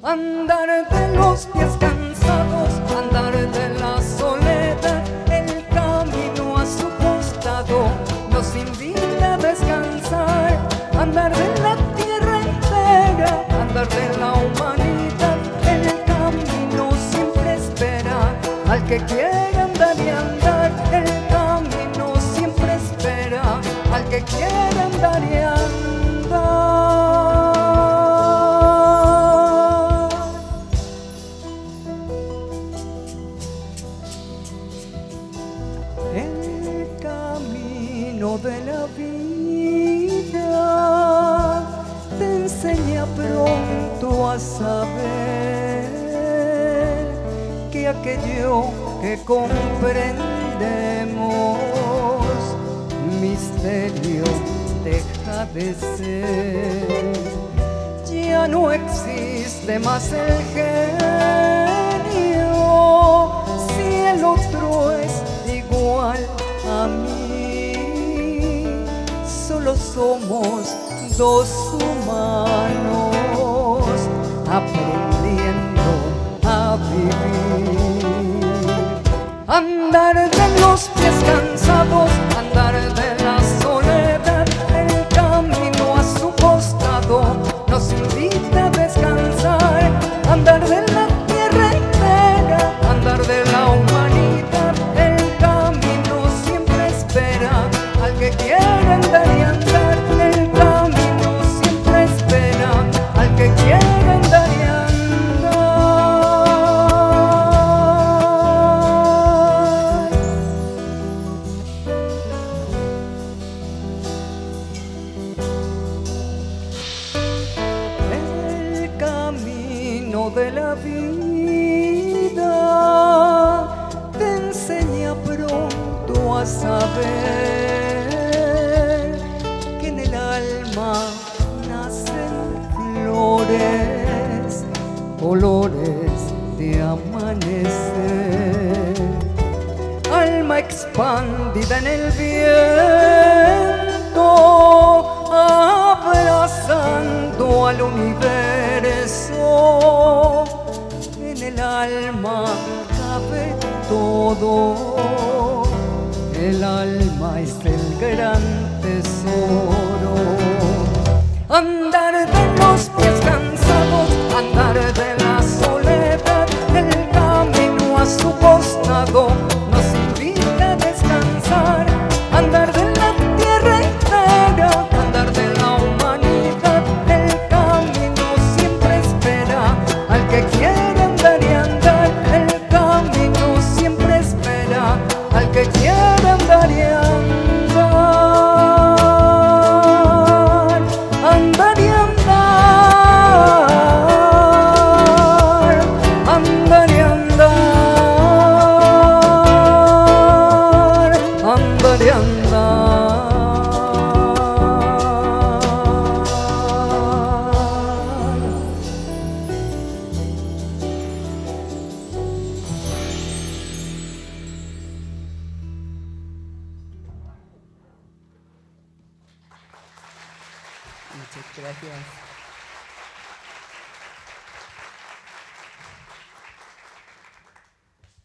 Andar de los pies cansados, andar de la soledad, el camino a su costado nos invita a descansar. Andar de la tierra entera, andar de la humanidad, el camino siempre espera al que quiera andar y andar. El camino siempre espera al que quiera andar y andar. El camino de la vida te enseña pronto a saber que aquello que comprendemos misterio deja de ser. Ya no existe más el genio si el otro es igual a mí. Solo somos dos humanos aprendiendo a vivir. Andar de los pies cansados, andar de la soledad, el camino a su costado nos invita a descansar. Andar de la tierra entera, andar de la humanidad, el camino siempre espera al que quiera andar y andar. El camino siempre espera al que quiera andar y andar. El camino de la vida te enseña pronto a saber que en el alma nacen flores, colores de amanecer. Alma expandida en el viento, abrazando al universo. En el alma cabe todo, el alma es el gran tesoro. Andar de los pies cansados, andar de la soledad, el camino a su costado nos invita a descansar. Andar de la tierra entera, andar de la humanidad, el camino siempre espera al que quiera andar y andar. El camino siempre espera al que quiera andar y andar. Andar y andar, andar y andar, andar y andar. Muchas gracias.